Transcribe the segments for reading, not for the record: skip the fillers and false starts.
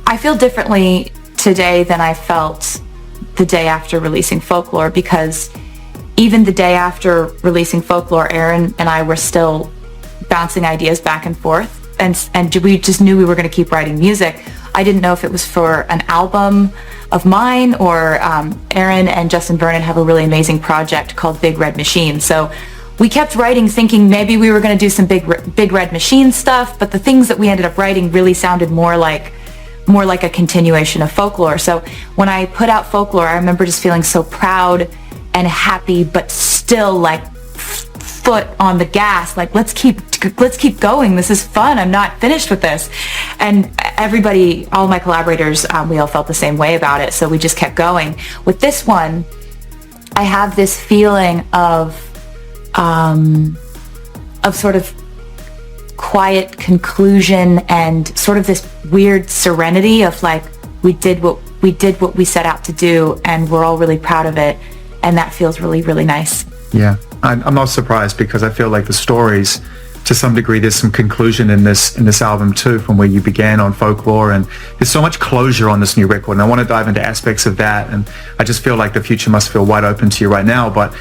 I feel differently today than I felt the day after releasing Folklore, because even the day after releasing Folklore, Aaron and I were still bouncing ideas back and forth, and we just knew we were going to keep writing music. I didn't know if it was for an album of mine, or Aaron and Justin Vernon have a really amazing project called Big Red Machine. So we kept writing thinking maybe we were going to do some Big Red Machine stuff, but the things that we ended up writing really sounded more like a continuation of Folklore. So when I put out Folklore, I remember just feeling so proud and happy, but still like foot on the gas, like let's keep going. This is fun. I'm not finished with this. And everybody, all my collaborators, we all felt the same way about it. So we just kept going. With this one, I have this feeling of sort of quiet conclusion and sort of this weird serenity of like, we did what we set out to do, and we're all really proud of it. And that feels really, really nice. Yeah, I'm not surprised, because I feel like the stories, to some degree, there's some conclusion in this album too, from where you began on Folklore, and there's so much closure on this new record, and I want to dive into aspects of that, and I just feel like the future must feel wide open to you right now. But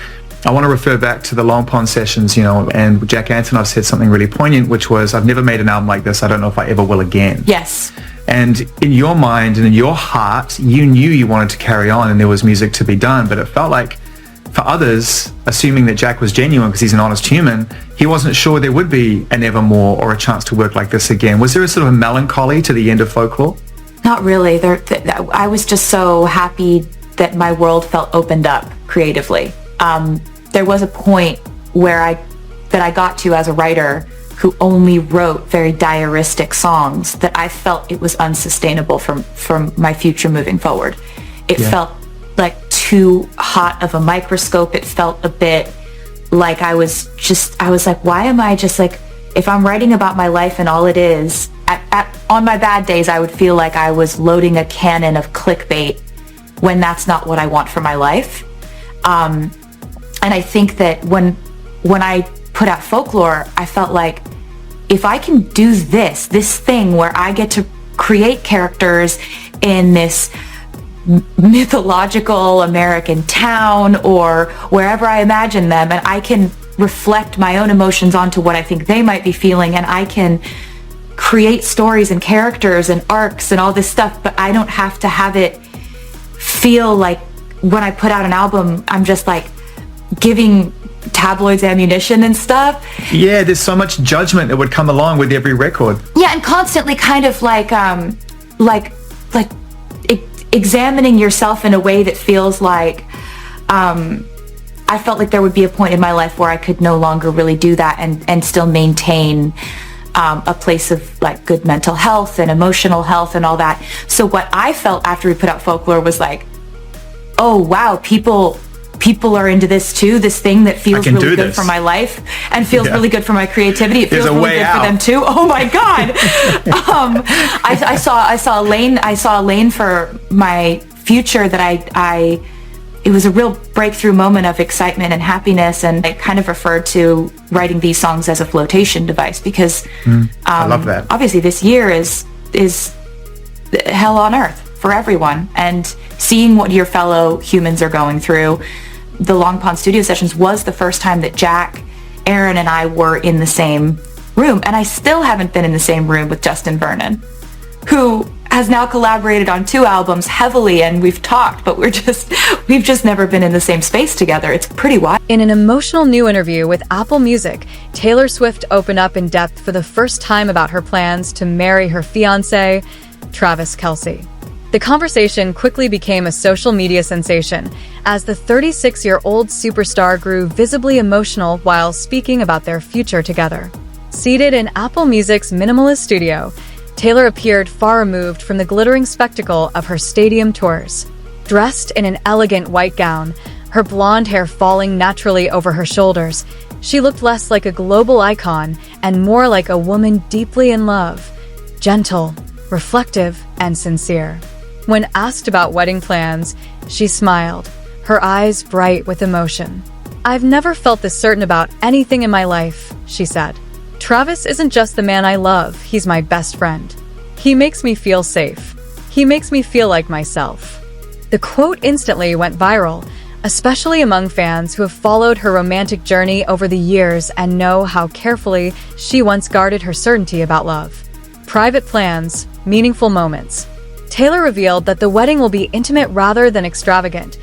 I want to refer back to the Long Pond sessions, and Jack Antonoff said something really poignant, which was, I've never made an album like this. I don't know if I ever will again. Yes. And in your mind and in your heart, you knew you wanted to carry on and there was music to be done, but it felt like for others, assuming that Jack was genuine because he's an honest human, he wasn't sure there would be an evermore or a chance to work like this again. Was there a sort of melancholy to the end of Folklore? Not really. I was just so happy that my world felt opened up creatively. There was a point where I got to as a writer who only wrote very diaristic songs that I felt it was unsustainable from my future moving forward. It felt like too hot of a microscope. It felt a bit like I was like, why am I just like, if I'm writing about my life and all it is, on my bad days, I would feel like I was loading a cannon of clickbait when that's not what I want for my life. And I think that when I put out Folklore, I felt like, if I can do this thing where I get to create characters in this mythological American town or wherever I imagine them, and I can reflect my own emotions onto what I think they might be feeling, and I can create stories and characters and arcs and all this stuff, but I don't have to have it feel like when I put out an album, I'm just like giving tabloids ammunition and stuff. Yeah, there's so much judgment that would come along with every record. Yeah, and constantly kind of like examining yourself in a way that feels like I felt like there would be a point in my life where I could no longer really do that and still maintain a place of like good mental health and emotional health and all that. So what I felt after we put out Folklore was like, oh wow, people are into this too, this thing that feels really good for my life and feels really good for my creativity. It feels really good for them too. Oh my God. I saw a lane for my future that it was a real breakthrough moment of excitement and happiness, and I kind of referred to writing these songs as a flotation device because I love that. Obviously this year is hell on earth for everyone, and seeing what your fellow humans are going through. The Long Pond studio sessions was the first time that Jack, Aaron, and I were in the same room, and I still haven't been in the same room with Justin Vernon, who has now collaborated on 2 albums heavily, and we've talked, but we've just never been in the same space together. It's pretty wild. In an emotional new interview with Apple Music, Taylor Swift opened up in depth for the first time about her plans to marry her fiancé, Travis Kelce. The conversation quickly became a social media sensation as the 36-year-old superstar grew visibly emotional while speaking about their future together. Seated in Apple Music's minimalist studio, Taylor appeared far removed from the glittering spectacle of her stadium tours. Dressed in an elegant white gown, her blonde hair falling naturally over her shoulders, she looked less like a global icon and more like a woman deeply in love, gentle, reflective, and sincere. When asked about wedding plans, she smiled, her eyes bright with emotion. "I've never felt this certain about anything in my life," she said. "Travis isn't just the man I love, he's my best friend. He makes me feel safe." He makes me feel like myself. The quote instantly went viral, especially among fans who have followed her romantic journey over the years and know how carefully she once guarded her certainty about love. Private plans, meaningful moments. Taylor revealed that the wedding will be intimate rather than extravagant,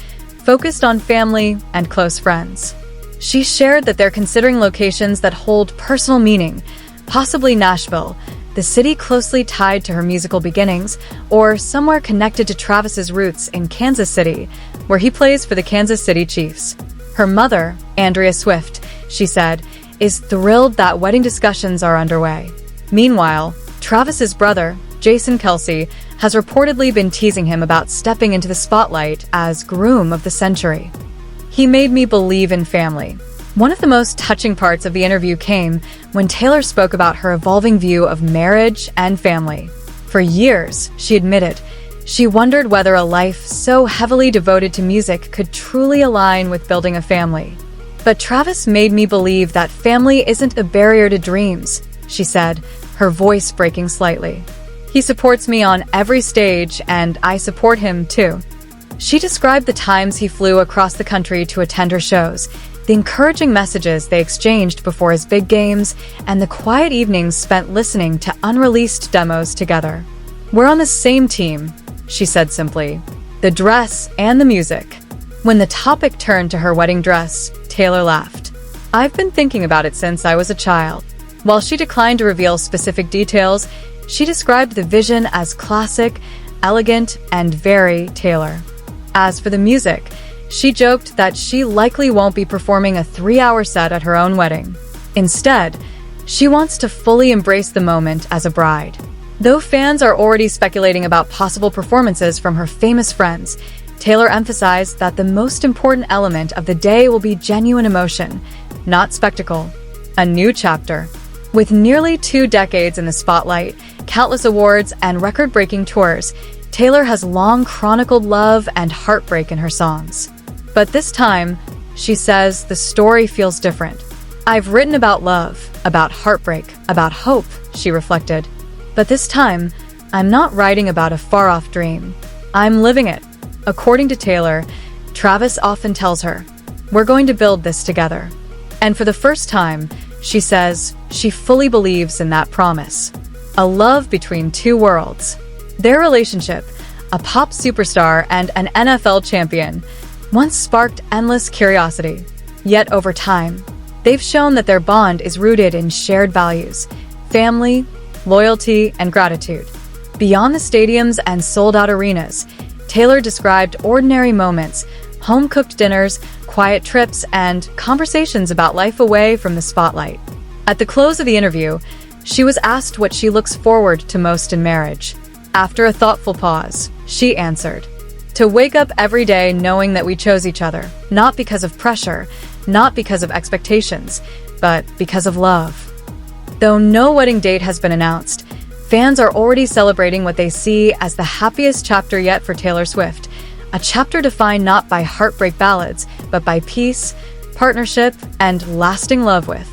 focused on family and close friends. She shared that they're considering locations that hold personal meaning, possibly Nashville, the city closely tied to her musical beginnings, or somewhere connected to Travis's roots in Kansas City, where he plays for the Kansas City Chiefs. Her mother, Andrea Swift, she said, is thrilled that wedding discussions are underway. Meanwhile, Travis's brother, Jason Kelce, has reportedly been teasing him about stepping into the spotlight as groom of the century. He made me believe in family. One of the most touching parts of the interview came when Taylor spoke about her evolving view of marriage and family. For years, she admitted, she wondered whether a life so heavily devoted to music could truly align with building a family. But Travis made me believe that family isn't a barrier to dreams, she said, her voice breaking slightly. He supports me on every stage, and I support him too. She described the times he flew across the country to attend her shows, the encouraging messages they exchanged before his big games, and the quiet evenings spent listening to unreleased demos together. We're on the same team, she said simply. The dress and the music. When the topic turned to her wedding dress, Taylor laughed. I've been thinking about it since I was a child. While she declined to reveal specific details, she described the vision as classic, elegant, and very Taylor. As for the music, she joked that she likely won't be performing a 3-hour set at her own wedding. Instead, she wants to fully embrace the moment as a bride. Though fans are already speculating about possible performances from her famous friends, Taylor emphasized that the most important element of the day will be genuine emotion, not spectacle. A new chapter. With nearly 2 decades in the spotlight, countless awards, and record-breaking tours, Taylor has long chronicled love and heartbreak in her songs. But this time, she says the story feels different. I've written about love, about heartbreak, about hope, she reflected. But this time, I'm not writing about a far-off dream. I'm living it. According to Taylor, Travis often tells her, "We're going to build this together." And for the first time, she says she fully believes in that promise. A love between two worlds. Their relationship, a pop superstar and an NFL champion, once sparked endless curiosity. Yet over time, they've shown that their bond is rooted in shared values, family, loyalty, and gratitude. Beyond the stadiums and sold-out arenas, Taylor described ordinary moments, home-cooked dinners, quiet trips, and conversations about life away from the spotlight. At the close of the interview, she was asked what she looks forward to most in marriage. After a thoughtful pause, she answered, "To wake up every day knowing that we chose each other, not because of pressure, not because of expectations, but because of love." Though no wedding date has been announced, fans are already celebrating what they see as the happiest chapter yet for Taylor Swift, a chapter defined not by heartbreak ballads, but by peace, partnership, and lasting love with.